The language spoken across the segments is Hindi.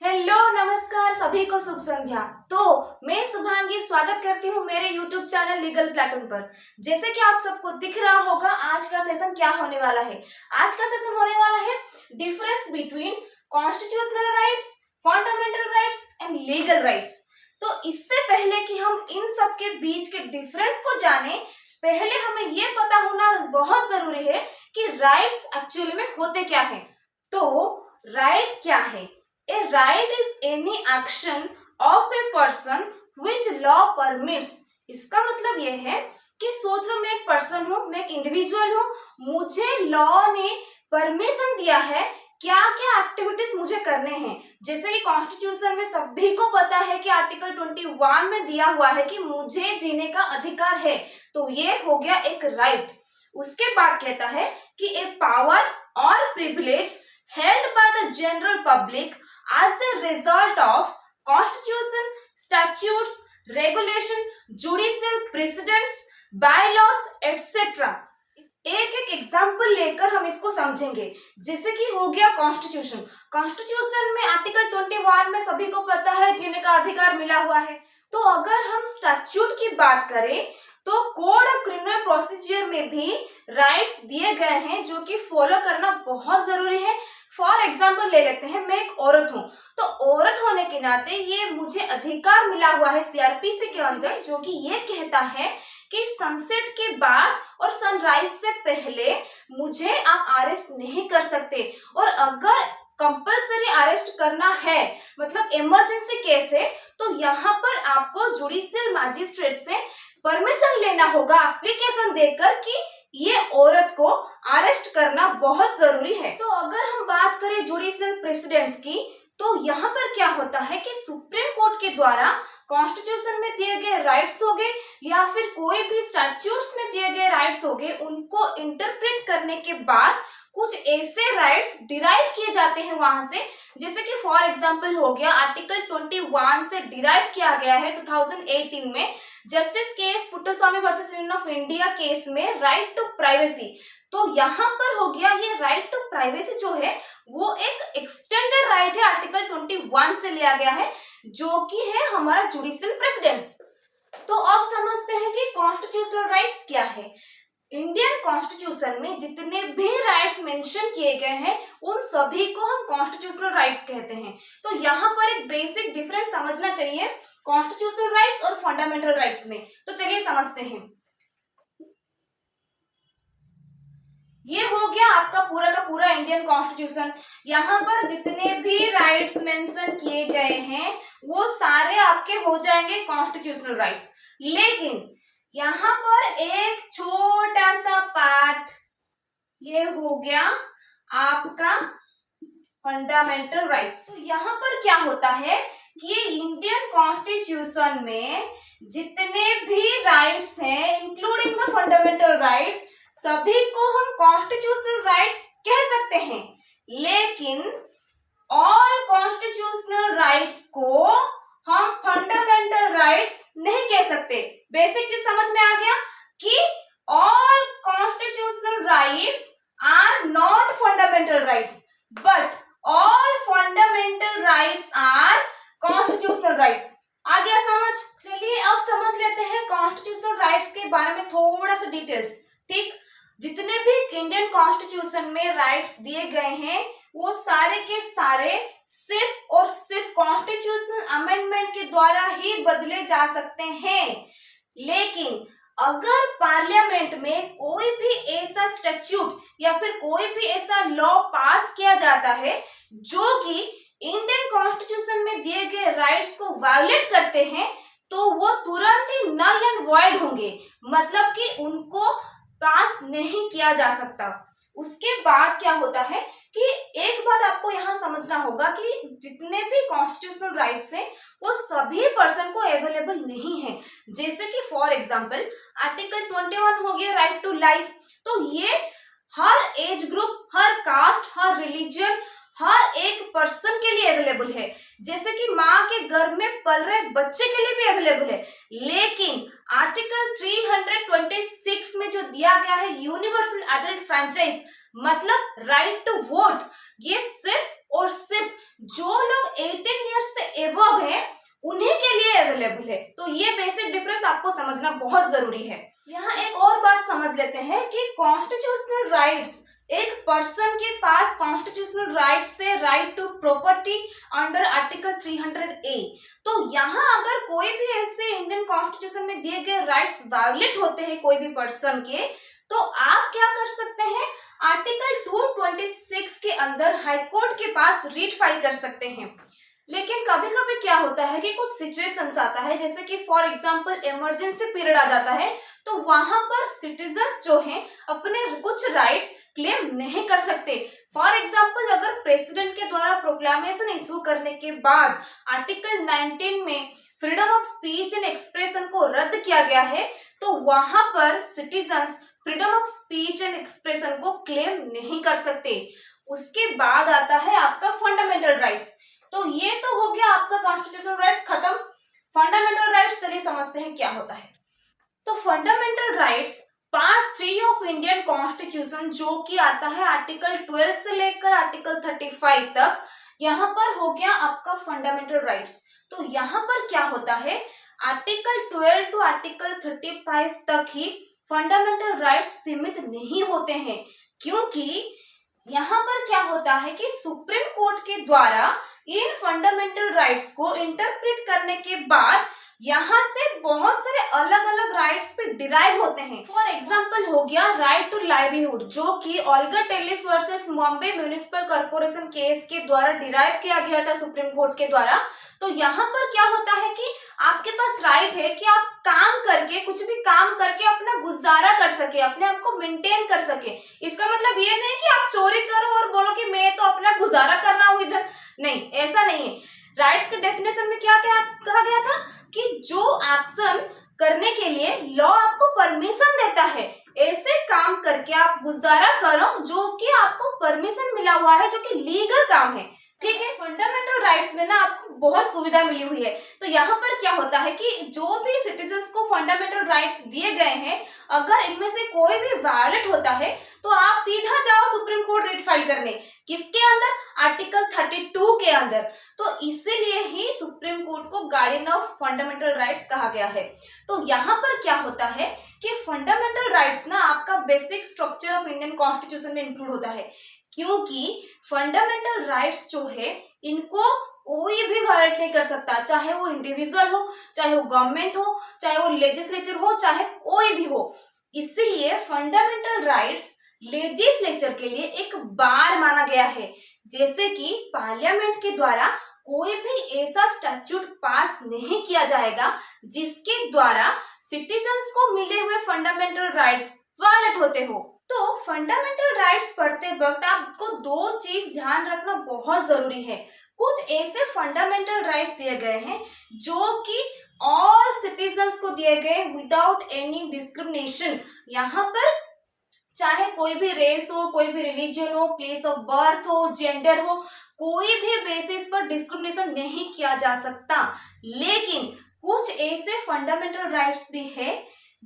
हेलो नमस्कार सभी को शुभ संध्या। तो मैं शुभांगी स्वागत करती हूँ मेरे YouTube चैनल लीगल प्लेटून पर। जैसे कि आप सबको दिख रहा होगा आज का सेशन क्या होने वाला है। आज का सेशन होने वाला है difference between constitutional rights, fundamental rights and legal rights. तो इससे पहले कि हम इन सब के बीच के डिफरेंस को जाने, पहले हमें ये पता होना बहुत जरूरी है कि राइट्स एक्चुअली में होते क्या है। तो राइट क्या है? A right is any action of a person which law permits। इसका मतलब यह है कि सोच लो मैं एक पर्सन हूँ, मैं एक इंडिविजुअल हूँ, मुझे लॉ ने परमिशन दिया है क्या क्या एक्टिविटीज मुझे करने हैं। जैसे कि कॉन्स्टिट्यूशन में सभी को पता है कि आर्टिकल 21 में दिया हुआ है कि मुझे जीने का अधिकार है, तो ये हो गया एक राइट। उसके बाद कहता है कि ए पावर और privilege held by the general public as a result of constitution, statutes, regulation, judicial precedents, bylaws, etc। एक एक एग्जाम्पल लेकर हम इसको समझेंगे। जैसे कि हो गया कॉन्स्टिट्यूशन। कॉन्स्टिट्यूशन में आर्टिकल 21 में सभी को पता है जीने का अधिकार मिला हुआ है। तो अगर हम स्टैट्यूट की बात करें तो कोड ऑफ क्रिमिनल प्रोसीजर में भी राइट्स दिए गए हैं जो कि फॉलो करना बहुत जरूरी है। फॉर एग्जाम्पल ले लेते हैं, मैं एक औरत हूँ, तो औरत होने के नाते ये मुझे अधिकार मिला हुआ है सीआरपीसी के अंदर, जो कि ये कहता है कि सनसेट के बाद और सनराइज से पहले मुझे आप अरेस्ट नहीं कर सकते। और अगर कंपल्सरी अरेस्ट करना है, मतलब इमरजेंसी केस है, तो यहाँ पर आपको जुडिशियल मैजिस्ट्रेट से परमिशन लेना होगा एप्लीकेशन देकर कि ये औरत को अरेस्ट करना बहुत जरूरी है। तो अगर हम बात करें जुडिशियल प्रेसिडेंट्स की, तो यहाँ पर क्या होता है कि सुप्रीम कोर्ट के द्वारा कॉन्स्टिट्यूशन में दिए गए राइट्स हो गए या फिर कोई भी स्टैट्यूट्स में दिए गए राइट्स हो गए, उनको इंटरप्रेट करने के बाद कुछ ऐसे राइट्स डिराइव किए जाते हैं वहां से। जैसे कि फॉर एग्जांपल हो गया आर्टिकल 21 से डिराइव किया गया है 2018 में justice case Puttaswamy versus Union of India case में राइट टू प्राइवेसी। तो यहाँ पर हो गया ये राइट टू प्राइवेसी जो है वो एक एक्सटेंडेड राइट है, आर्टिकल 21 से लिया गया है, जो कि है हमारा जुडिशियल प्रेसिडेंट्स। तो अब समझते हैं कि कॉन्स्टिट्यूशनल राइट्स क्या है। इंडियन कॉन्स्टिट्यूशन में जितने भी राइट्स मेंशन किए गए हैं उन सभी को हम कॉन्स्टिट्यूशनल राइट्स कहते हैं। तो यहाँ पर एक बेसिक डिफरेंस समझना चाहिए कॉन्स्टिट्यूशनल राइट्स और फंडामेंटल राइट्स में। तो चलिए समझते हैं। ये हो गया आपका पूरा का पूरा इंडियन कॉन्स्टिट्यूशन। यहाँ पर जितने भी राइट्स मेंशन किए गए हैं वो सारे आपके हो जाएंगे कॉन्स्टिट्यूशनल राइट्स। लेकिन यहाँ पर एक छोटा सा पार्ट ये हो गया आपका फंडामेंटल राइट्स। तो यहाँ पर क्या होता है कि इंडियन कॉन्स्टिट्यूशन में जितने भी राइट्स हैं इंक्लूडिंग द फंडामेंटल राइट्स, सभी को हम कॉन्स्टिट्यूशनल राइट्स कह सकते हैं। लेकिन ऑल कॉन्स्टिट्यूशनल राइट्स को हम फंडामेंटल राइट्स नहीं कह सकते। बेसिक चीज समझ में आ गया कि all constitutional rights are not fundamental rights but all fundamental rights are constitutional rights. आ गया समझ? चलिए अब समझ लेते हैं कॉन्स्टिट्यूशनल राइट्स के बारे में थोड़ा सा डिटेल्स। ठीक, जितने भी इंडियन कॉन्स्टिट्यूशन में राइट्स दिए गए हैं वो सारे के सारे सिर्फ और सिर्फ कॉन्स्टिट्यूशनल अमेंडमेंट के द्वारा ही बदले जा सकते हैं। लेकिन अगर पार्लियामेंट में कोई भी ऐसा स्टैट्यूट या फिर कोई भी ऐसा लॉ पास किया जाता है जो कि इंडियन कॉन्स्टिट्यूशन में दिए गए राइट्स को वायलेट करते हैं, तो वो तुरंत ही नल एंड वॉइड होंगे, मतलब कि उनको पास नहीं किया जा सकता। उसके बाद क्या होता है कि एक बात आपको यहाँ समझना होगा कि जितने भी कॉन्स्टिट्यूशनल राइट्स हैं वो सभी पर्सन को अवेलेबल नहीं है। जैसे कि फॉर एग्जांपल आर्टिकल 21 हो गया राइट टू लाइफ, तो ये हर एज ग्रुप, हर कास्ट, हर रिलीजन, हर एक पर्सन के लिए अवेलेबल है। जैसे कि माँ के गर्भ में पल रहे बच्चे के लिए भी अवेलेबल है। लेकिन आर्टिकल 326 में जो दिया गया है यूनिवर्सल एडल्ट फ्रेंचाइज, मतलब राइट टू वोट, ये सिर्फ और सिर्फ जो लोग 18 एबव है उन्हीं के लिए अवेलेबल है। तो ये बेसिक डिफरेंस आपको समझना बहुत जरूरी है। यहाँ एक और बात समझ लेते हैं कि कॉन्स्टिट्यूशनल राइट्स, एक पर्सन के पास कॉन्स्टिट्यूशनल राइट्स से right to property under article 300A। तो यहाँ अगर कोई भी ऐसे इंडियन कॉन्स्टिट्यूशन में दिए गए राइट्स वायलेट होते हैं कोई भी पर्सन के, तो आप क्या कर सकते हैं, आर्टिकल 226 के अंदर हाईकोर्ट के पास रीट फाइल कर सकते हैं। लेकिन कभी कभी क्या होता है कि कुछ सिचुएशंस आता है, जैसे कि फॉर एग्जांपल इमरजेंसी पीरियड आ जाता है, तो वहां पर सिटीजन्स जो हैं अपने कुछ राइट्स क्लेम नहीं कर सकते। फॉर एग्जांपल अगर प्रेसिडेंट के द्वारा प्रोक्लामेशन इशू करने के बाद आर्टिकल 19 में freedom of speech and expression को रद्द किया गया है, तो वहां पर citizens freedom of speech and expression को क्लेम नहीं कर सकते। उसके बाद आता है आपका फंडामेंटल राइट्स। तो ये तो हो गया आपका कॉन्स्टिट्यूशनल राइट्स खत्म। फंडामेंटल राइट्स चलिए समझते हैं क्या होता है। तो fundamental rights part 3 of Indian constitution, जो कि आता है आर्टिकल 12 से लेकर आर्टिकल 35 तक, यहाँ पर हो गया आपका फंडामेंटल राइट्स। तो यहाँ पर क्या होता है, आर्टिकल 12 टू आर्टिकल 35 तक ही फंडामेंटल राइट्स सीमित नहीं होते हैं, क्योंकि यहाँ पर क्या होता है कि सुप्रीम कोर्ट के द्वारा इन फंडामेंटल राइट्स को इंटरप्रेट करने के बाद यहाँ से बहुत सारे अलग अलग राइट्स पे डिराइव होते हैं। फॉर एग्जांपल हो गया राइट टू लाइवलीहुड, जो कि Olga Tellis versus Bombay municipal corporation case के द्वारा डिराइव किया गया था सुप्रीम कोर्ट के द्वारा। तो यहाँ पर क्या होता है कि आपके पास राइट है कि आप काम करके, कुछ भी काम करके अपना गुजारा कर सके, अपने आप को मेंटेन कर सके। इसका मतलब ये नहीं कि आप चोरी करो और बोलो कि मैं तो अपना गुजारा कर रहा हूँ इधर, नहीं, ऐसा नहीं है। राइट्स के डेफिनेशन में क्या क्या कहा गया था कि जो एक्शन करने के लिए लॉ आपको परमिशन देता है, ऐसे काम करके आप गुजारा करो जो कि आपको परमिशन मिला हुआ है, जो कि लीगल काम है। ठीक है, फंडामेंटल राइट्स में ना आपको बहुत सुविधा मिली हुई है। तो यहाँ पर क्या होता है कि जो भी सिटीजन्स को फंडामेंटल राइट्स दिए गए हैं, अगर इनमें से कोई भी वायलेट होता है तो आप सीधा जाओ सुप्रीम कोर्ट रीट फाइल करने। किसके अंदर, आर्टिकल 32 के अंदर। तो इसीलिए ही सुप्रीम कोर्ट को गार्डियन ऑफ फंडामेंटल राइट्स कहा गया है। तो यहाँ पर क्या होता है कि फंडामेंटल राइट्स ना आपका basic structure of Indian constitution में इंक्लूड होता है, क्योंकि फंडामेंटल राइट्स जो है इनको कोई भी वायलेट नहीं कर सकता, चाहे वो इंडिविजुअल हो, चाहे वो गवर्नमेंट हो, चाहे वो लेजिस्लेचर हो, चाहे कोई भी हो। इसलिए फंडामेंटल राइट्स लेजिस्लेचर के लिए एक बार माना गया है, जैसे कि पार्लियामेंट के द्वारा कोई भी ऐसा स्टैट्यूट पास नहीं किया जाएगा जिसके द्वारा सिटीजन्स को मिले हुए फंडामेंटल राइट्स वायलेट होते हो। तो फंडामेंटल राइट्स पढ़ते वक्त आपको दो चीज ध्यान रखना बहुत जरूरी है। कुछ ऐसे फंडामेंटल राइट्स दिए गए हैं जो कि ऑल सिटीजन्स को दिए गए विदाउट एनी डिस्क्रिमिनेशन। यहाँ पर चाहे कोई भी रेस हो, कोई भी रिलीजन हो, प्लेस ऑफ बर्थ हो, जेंडर हो, कोई भी बेसिस पर डिस्क्रिमिनेशन नहीं किया जा सकता। लेकिन कुछ ऐसे फंडामेंटल राइट्स भी है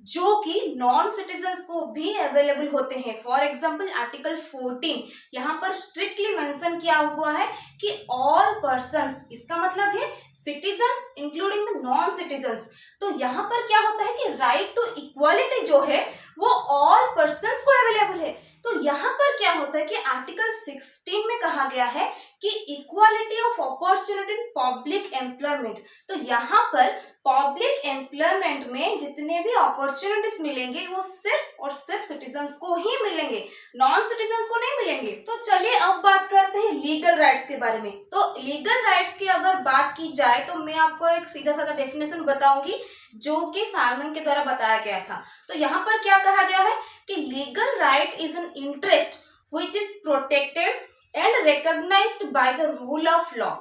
जो कि नॉन सिटीजन्स को भी अवेलेबल होते हैं। फॉर एग्जाम्पल आर्टिकल 14 यहाँ पर स्ट्रिक्टली मेंशन किया हुआ है कि ऑल पर्सन्स, इसका मतलब है citizens including the non citizens. तो यहाँ पर क्या होता है कि राइट टू इक्वालिटी जो है वो ऑल पर्सन्स को अवेलेबल है। तो यहाँ पर क्या होता है कि आर्टिकल 16 में कहा गया है कि equality of opportunity in public employment. तो यहाँ पर पब्लिक एम्प्लॉयमेंट में जितने भी अपॉर्चुनिटीज मिलेंगे वो सिर्फ और सिर्फ सिटीजन्स को ही मिलेंगे, नॉन सिटीजन्स को नहीं मिलेंगे। तो चलिए अब बात करते हैं लीगल राइट्स के बारे में। तो लीगल राइट्स की अगर बात की जाए तो मैं आपको एक सीधा साधा डेफिनेशन बताऊंगी जो कि सालमन के द्वारा बताया गया था। तो यहाँ पर क्या कहा गया है कि legal right is an interest which is protected and recognized by the rule of law.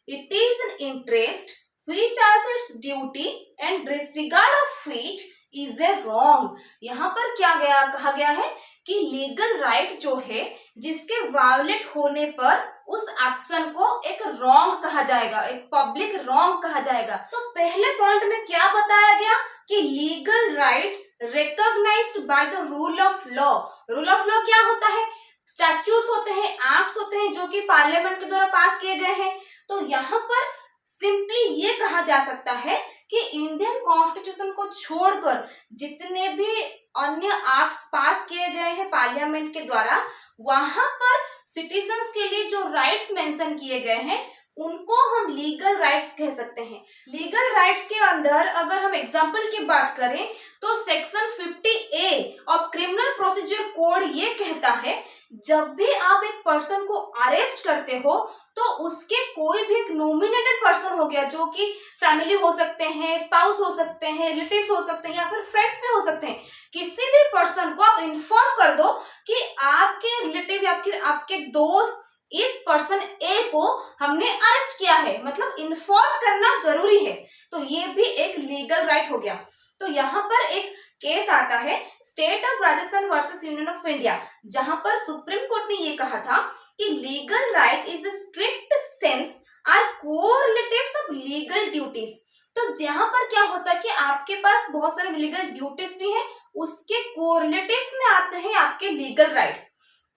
It is an interest which has its duty and disregard of which is a wrong. यहाँ पर क्या कहा गया है कि लीगल राइट जो है जिसके वायलेट होने पर उस एक्शन को एक रॉन्ग कहा जाएगा, एक पब्लिक रॉन्ग कहा जाएगा। तो पहले पॉइंट में क्या बताया गया कि legal right recognised by the rule of law. Rule of law क्या होता है, स्टैट्यूट्स होते हैं, एक्ट्स होते हैं जो कि पार्लियामेंट के द्वारा पास किए गए हैं। तो यहाँ पर सिंपली ये कहा जा सकता है कि इंडियन कॉन्स्टिट्यूशन को छोड़कर जितने भी अन्य एक्ट्स पास किए गए हैं पार्लियामेंट के द्वारा, वहां पर सिटीजन्स के लिए जो राइट्स मेंशन किए गए हैं उनको हम लीगल राइट्स कह सकते हैं। लीगल राइट्स के अंदर अगर हम एग्जाम्पल की बात करें तो section 50A of criminal procedure code ये कहता है जब भी आप एक पर्सन को अरेस्ट करते हो तो उसके कोई भी एक नॉमिनेटेड पर्सन हो गया, जो कि फैमिली हो सकते हैं, स्पाउस हो सकते हैं, रिलेटिव्स हो सकते हैं या फिर फ्रेंड्स भी हो सकते हैं, किसी भी पर्सन को आप इन्फॉर्म कर दो कि आपके रिलेटिव या फिर आपके दोस्त इस पर्सन ए को हमने अरेस्ट किया है, मतलब इन्फॉर्म करना जरूरी है। तो ये भी एक लीगल राइट हो गया। तो यहाँ पर एक केस आता है State of Rajasthan versus Union of India, जहां पर सुप्रीम कोर्ट ने ये कहा था कि legal right is a strict sense are correlatives of legal duties. तो जहां पर क्या होता है कि आपके पास बहुत सारे लीगल ड्यूटीज भी हैं, उसके कोरिलेटिव्स में आते हैं आपके लीगल राइट्स।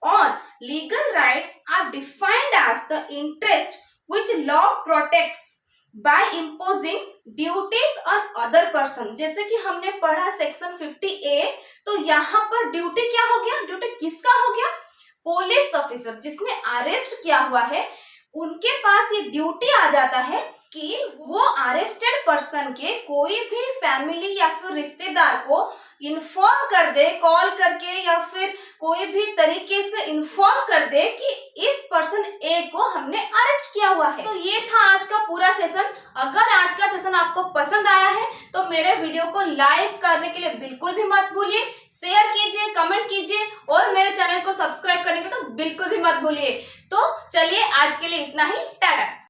और legal rights are defined as the interest which law protects by imposing duties on other person. जैसे कि हमने पढ़ा सेक्शन 50A, तो यहाँ पर ड्यूटी क्या हो गया, ड्यूटी किसका हो गया, पुलिस ऑफिसर जिसने अरेस्ट किया हुआ है उनके पास ये ड्यूटी आ जाता है कि वो अरेस्टेड पर्सन के कोई भी फैमिली या फिर रिश्तेदार को इन्फॉर्म कर दे, कॉल करके या फिर कोई भी तरीके से इन्फॉर्म कर दे कि इस पर्सन ए को हमने अरेस्ट किया हुआ है। तो ये था आज का पूरा सेशन। अगर आज का सेशन आपको पसंद आया है तो मेरे वीडियो को लाइक करने के लिए बिल्कुल भी मत भूलिए, शेयर कीजिए, कमेंट कीजिए और मेरे चैनल को सब्सक्राइब करने को तो बिल्कुल भी मत भूलिए। तो चलिए आज के लिए इतना ही, टाटा।